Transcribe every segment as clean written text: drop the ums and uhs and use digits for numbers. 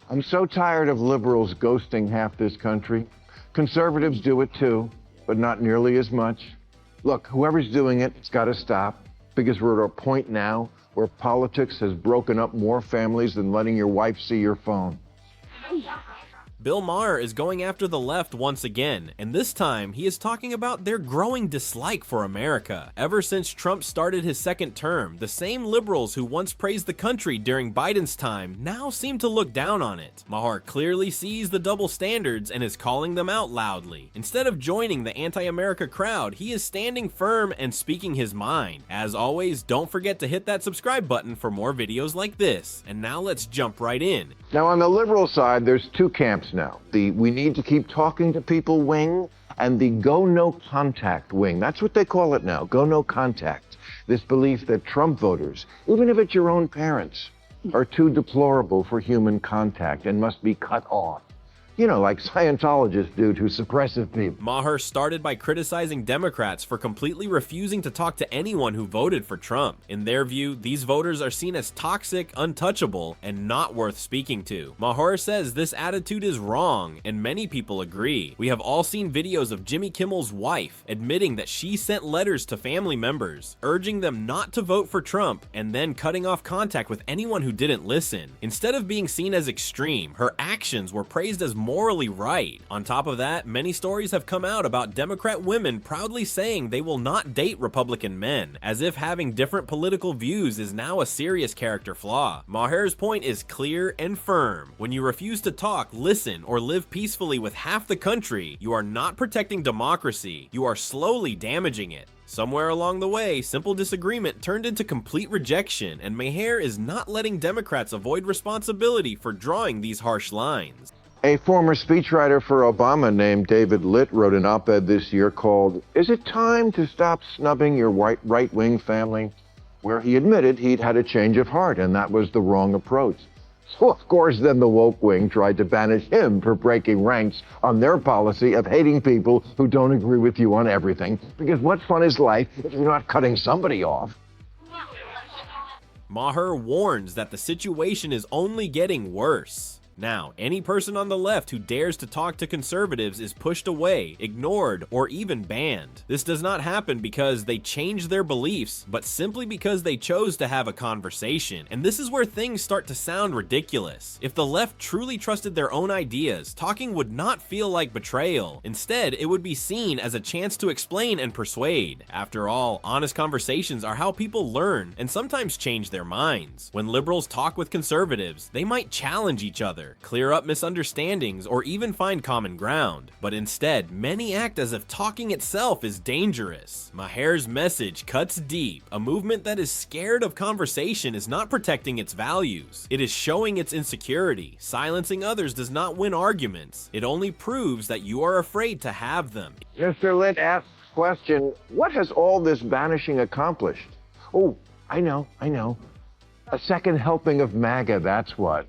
I'm so tired of liberals ghosting half this country. Conservatives do it too, but not nearly as much. Look, whoever's doing it, it's got to stop, because we're at a point now where politics has broken up more families than letting your wife see your phone. Bill Maher is going after the left once again, and this time he is talking about their growing dislike for America. Ever since Trump started his second term, the same liberals who once praised the country during Biden's time now seem to look down on it. Maher clearly sees the double standards and is calling them out loudly. Instead of joining the anti-America crowd, he is standing firm and speaking his mind. As always, don't forget to hit that subscribe button for more videos like this. And now let's jump right in. Now, on the liberal side, there's two camps now. The we need to keep talking to people wing and the go no contact wing. That's what they call it now, go no contact. This belief that Trump voters, even if it's your own parents, are too deplorable for human contact and must be cut off. You know, like Scientologists do to suppressive people. Maher started by criticizing Democrats for completely refusing to talk to anyone who voted for Trump. In their view, these voters are seen as toxic, untouchable, and not worth speaking to. Maher says this attitude is wrong, and many people agree. We have all seen videos of Jimmy Kimmel's wife admitting that she sent letters to family members, urging them not to vote for Trump, and then cutting off contact with anyone who didn't listen. Instead of being seen as extreme, her actions were praised as morally right. On top of that, many stories have come out about Democrat women proudly saying they will not date Republican men, as if having different political views is now a serious character flaw. Maher's point is clear and firm. When you refuse to talk, listen, or live peacefully with half the country, you are not protecting democracy, you are slowly damaging it. Somewhere along the way, simple disagreement turned into complete rejection, and Maher is not letting Democrats avoid responsibility for drawing these harsh lines. A former speechwriter for Obama named David Litt wrote an op-ed this year called, "Is it time to stop snubbing your right-wing family?" where he admitted he'd had a change of heart and that was the wrong approach. So of course then the woke wing tried to banish him for breaking ranks on their policy of hating people who don't agree with you on everything, because what fun is life if you're not cutting somebody off? Maher warns that the situation is only getting worse. Now, any person on the left who dares to talk to conservatives is pushed away, ignored, or even banned. This does not happen because they changed their beliefs, but simply because they chose to have a conversation. And this is where things start to sound ridiculous. If the left truly trusted their own ideas, talking would not feel like betrayal. Instead, it would be seen as a chance to explain and persuade. After all, honest conversations are how people learn and sometimes change their minds. When liberals talk with conservatives, they might challenge each other, clear up misunderstandings, or even find common ground. But instead, many act as if talking itself is dangerous. Maher's message cuts deep. A movement that is scared of conversation is not protecting its values. It is showing its insecurity. Silencing others does not win arguments. It only proves that you are afraid to have them. Mr. Litt asks the question, what has all this banishing accomplished? Oh, I know. A second helping of MAGA, that's what.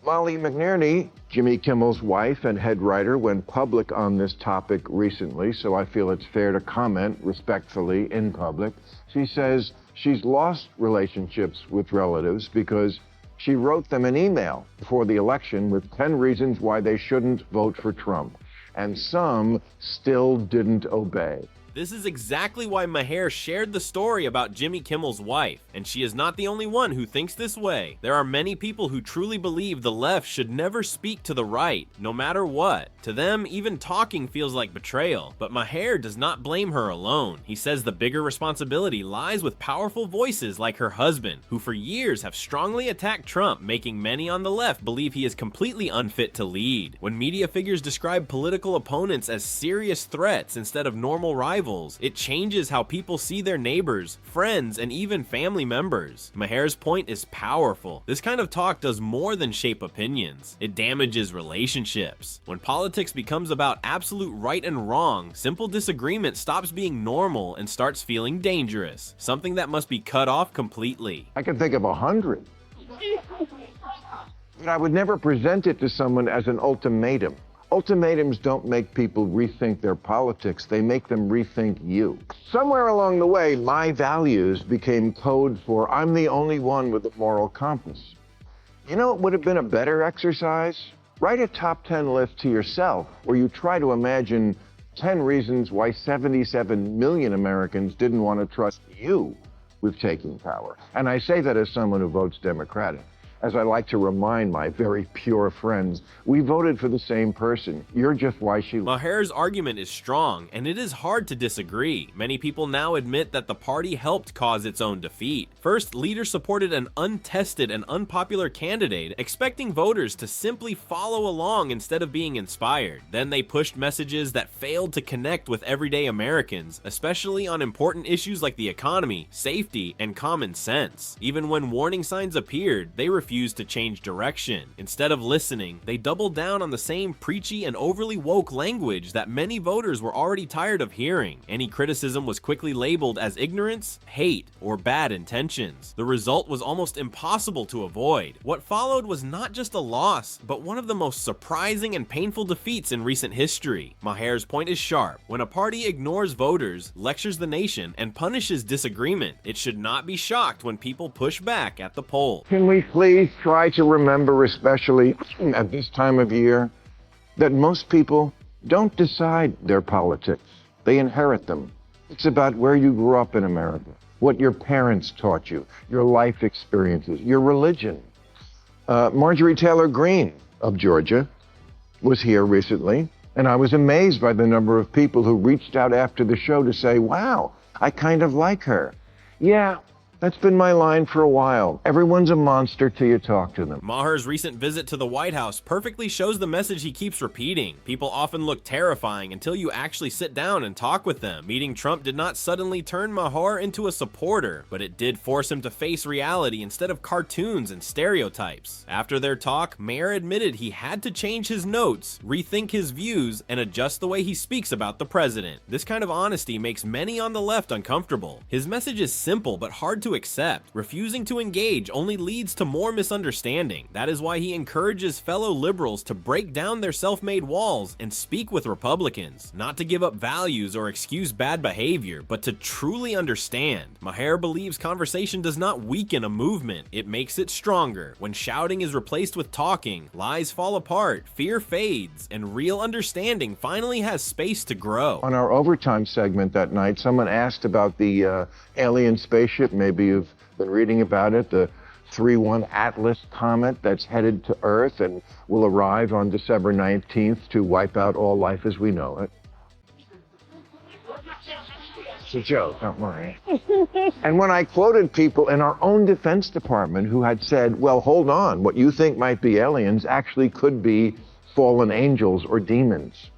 Molly McNerney, Jimmy Kimmel's wife and head writer, went public on this topic recently, so I feel it's fair to comment respectfully in public. She says she's lost relationships with relatives because she wrote them an email before the election with 10 reasons why they shouldn't vote for Trump, and some still didn't obey. This is exactly why Maher shared the story about Jimmy Kimmel's wife, and she is not the only one who thinks this way. There are many people who truly believe the left should never speak to the right, no matter what. To them, even talking feels like betrayal, but Maher does not blame her alone. He says the bigger responsibility lies with powerful voices like her husband, who for years have strongly attacked Trump, making many on the left believe he is completely unfit to lead. When media figures describe political opponents as serious threats instead of normal rivals, it changes how people see their neighbors, friends, and even family members. Maher's point is powerful. This kind of talk does more than shape opinions. It damages relationships. When politics becomes about absolute right and wrong, simple disagreement stops being normal and starts feeling dangerous, something that must be cut off completely. I can think of 100. But I would never present it to someone as an ultimatum. Ultimatums don't make people rethink their politics, they make them rethink you. Somewhere along the way, my values became code for I'm the only one with a moral compass. You know what would have been a better exercise? Write a top 10 list to yourself where you try to imagine 10 reasons why 77 million Americans didn't want to trust you with taking power. And I say that as someone who votes Democratic. As I like to remind my very pure friends, we voted for the same person. You're just why she... Maher's argument is strong, and it is hard to disagree. Many people now admit that the party helped cause its own defeat. First, leaders supported an untested and unpopular candidate, expecting voters to simply follow along instead of being inspired. Then they pushed messages that failed to connect with everyday Americans, especially on important issues like the economy, safety, and common sense. Even when warning signs appeared, they refused to change direction. Instead of listening, they doubled down on the same preachy and overly woke language that many voters were already tired of hearing. Any criticism was quickly labeled as ignorance, hate, or bad intentions. The result was almost impossible to avoid. What followed was not just a loss, but one of the most surprising and painful defeats in recent history. Maher's point is sharp. When a party ignores voters, lectures the nation, and punishes disagreement, it should not be shocked when people push back at the polls. Can we please try to remember, especially at this time of year, that most people don't decide their politics. They inherit them. It's about where you grew up in America, what your parents taught you, your life experiences, your religion. Marjorie Taylor Greene of Georgia was here recently, and I was amazed by the number of people who reached out after the show to say, wow, I kind of like her. Yeah, that's been my line for a while. Everyone's a monster till you talk to them. Maher's recent visit to the White House perfectly shows the message he keeps repeating. People often look terrifying until you actually sit down and talk with them. Meeting Trump did not suddenly turn Maher into a supporter, but it did force him to face reality instead of cartoons and stereotypes. After their talk, Maher admitted he had to change his notes, rethink his views, and adjust the way he speaks about the president. This kind of honesty makes many on the left uncomfortable. His message is simple but hard to accept. Refusing to engage only leads to more misunderstanding. That is why he encourages fellow liberals to break down their self-made walls and speak with Republicans, not to give up values or excuse bad behavior, but to truly understand. Maher believes conversation does not weaken a movement, it makes it stronger. When shouting is replaced with talking, lies fall apart, fear fades, and real understanding finally has space to grow. On our overtime segment that night, someone asked about the alien spaceship. Maybe you've been reading about it, the 3-1 Atlas comet that's headed to Earth and will arrive on December 19th to wipe out all life as we know it. It's a joke, don't worry. And when I quoted people in our own Defense Department who had said, well, hold on, what you think might be aliens actually could be fallen angels or demons.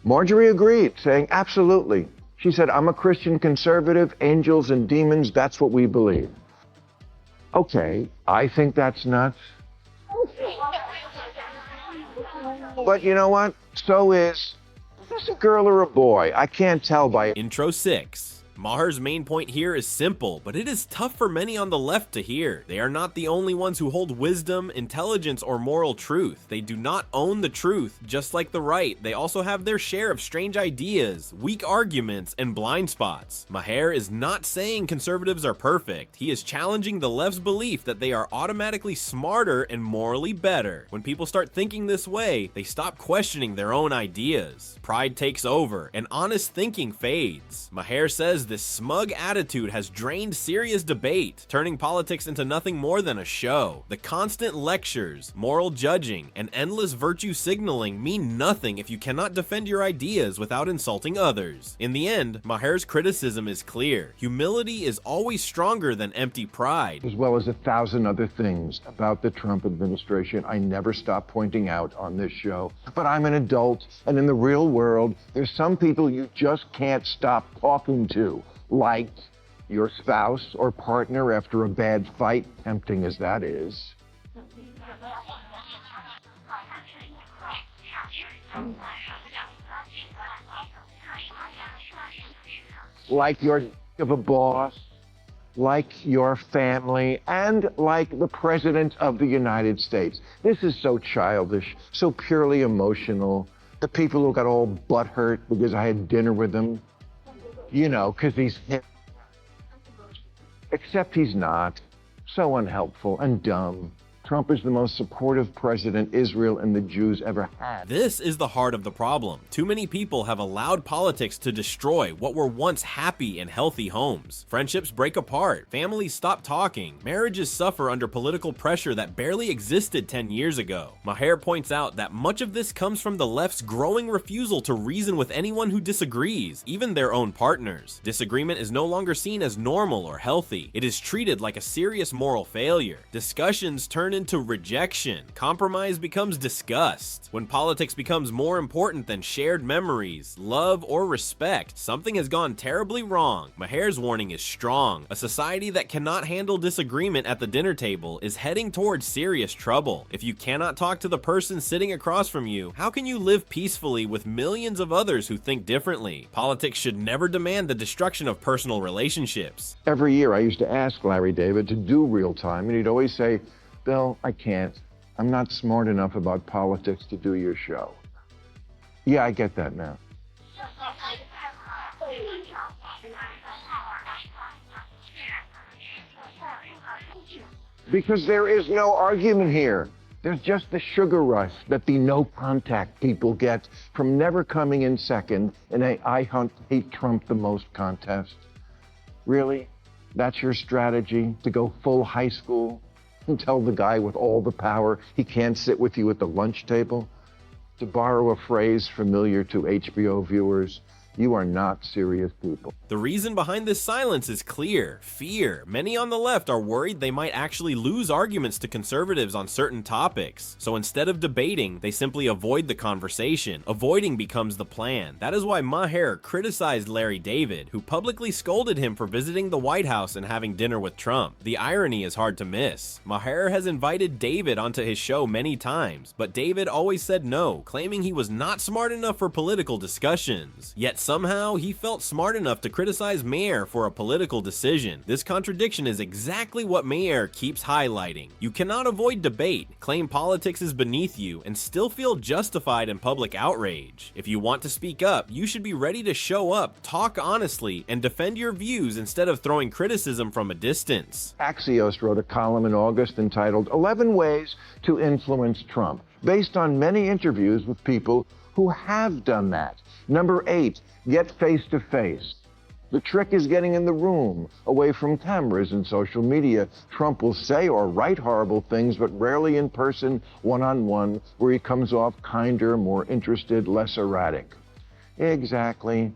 Marjorie agreed, saying, absolutely. She said, I'm a Christian conservative, angels and demons, that's what we believe. Okay, I think that's nuts. But you know what? So is this a girl or a boy? I can't tell by... Intro 6. Maher's main point here is simple, but it is tough for many on the left to hear. They are not the only ones who hold wisdom, intelligence, or moral truth. They do not own the truth, just like the right. They also have their share of strange ideas, weak arguments, and blind spots. Maher is not saying conservatives are perfect. He is challenging the left's belief that they are automatically smarter and morally better. When people start thinking this way, they stop questioning their own ideas. Pride takes over, and honest thinking fades. Maher says this smug attitude has drained serious debate, turning politics into nothing more than a show. The constant lectures, moral judging, and endless virtue signaling mean nothing if you cannot defend your ideas without insulting others. In the end, Maher's criticism is clear. Humility is always stronger than empty pride. As well as 1,000 other things about the Trump administration I never stop pointing out on this show. But I'm an adult, and in the real world, there's some people you just can't stop talking to. Like your spouse or partner after a bad fight, tempting as that is. Like your of a boss, like your family, and like the President of the United States. This is so childish, so purely emotional. The people who got all butthurt because I had dinner with them. You know, because he's hip. Except he's not. So unhelpful and dumb. Trump is the most supportive president Israel and the Jews ever had. This is the heart of the problem. Too many people have allowed politics to destroy what were once happy and healthy homes. Friendships break apart, families stop talking, marriages suffer under political pressure that barely existed 10 years ago. Maher points out that much of this comes from the left's growing refusal to reason with anyone who disagrees, even their own partners. Disagreement is no longer seen as normal or healthy. It is treated like a serious moral failure. Discussions turn into rejection. Compromise becomes disgust. When politics becomes more important than shared memories, love, or respect, something has gone terribly wrong. Maher's warning is strong. A society that cannot handle disagreement at the dinner table is heading towards serious trouble. If you cannot talk to the person sitting across from you, how can you live peacefully with millions of others who think differently? Politics should never demand the destruction of personal relationships. Every year I used to ask Larry David to do real time, and he'd always say, "Bill, I can't. I'm not smart enough about politics to do your show." Yeah, I get that now. Because there is no argument here. There's just the sugar rush that the no contact people get from never coming in second in a hate Trump the most contest. Really? That's your strategy, to go full high school and tell the guy with all the power he can't sit with you at the lunch table? To borrow a phrase familiar to HBO viewers, you are not serious people. The reason behind this silence is clear: fear. Many on the left are worried they might actually lose arguments to conservatives on certain topics. So instead of debating, they simply avoid the conversation. Avoiding becomes the plan. That is why Maher criticized Larry David, who publicly scolded him for visiting the White House and having dinner with Trump. The irony is hard to miss. Maher has invited David onto his show many times, but David always said no, claiming he was not smart enough for political discussions. Yet somehow, he felt smart enough to criticize Maher for a political decision. This contradiction is exactly what Maher keeps highlighting. You cannot avoid debate, claim politics is beneath you, and still feel justified in public outrage. If you want to speak up, you should be ready to show up, talk honestly, and defend your views instead of throwing criticism from a distance. Axios wrote a column in August entitled 11 Ways to Influence Trump, based on many interviews with people who have done that. Number 8, get face-to-face. The trick is getting in the room, away from cameras and social media. Trump will say or write horrible things, but rarely in person, one-on-one, where he comes off kinder, more interested, less erratic. Exactly.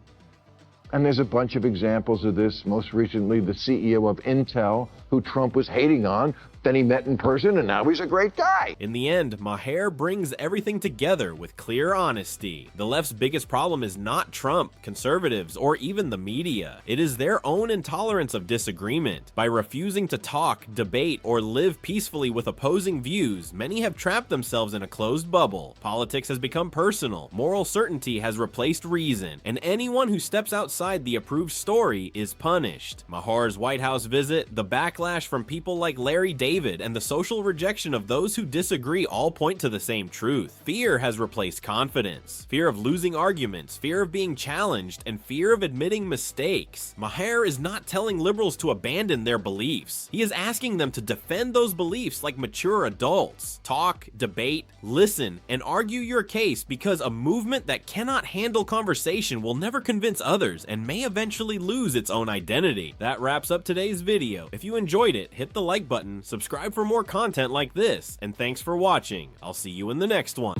And there's a bunch of examples of this, most recently the CEO of Intel, who Trump was hating on, then he met in person, and now he's a great guy. In the end, Maher brings everything together with clear honesty. The left's biggest problem is not Trump, conservatives, or even the media. It is their own intolerance of disagreement. By refusing to talk, debate, or live peacefully with opposing views, many have trapped themselves in a closed bubble. Politics has become personal, moral certainty has replaced reason, and anyone who steps outside the approved story is punished. Maher's White House visit, the backlash from people like Larry David, and the social rejection of those who disagree all point to the same truth. Fear has replaced confidence. Fear of losing arguments, fear of being challenged, and fear of admitting mistakes. Maher is not telling liberals to abandon their beliefs. He is asking them to defend those beliefs like mature adults. Talk, debate, listen, and argue your case, because a movement that cannot handle conversation will never convince others and may eventually lose its own identity. That wraps up today's video. If you enjoyed it, hit the like button, subscribe for more content like this, and thanks for watching. I'll see you in the next one.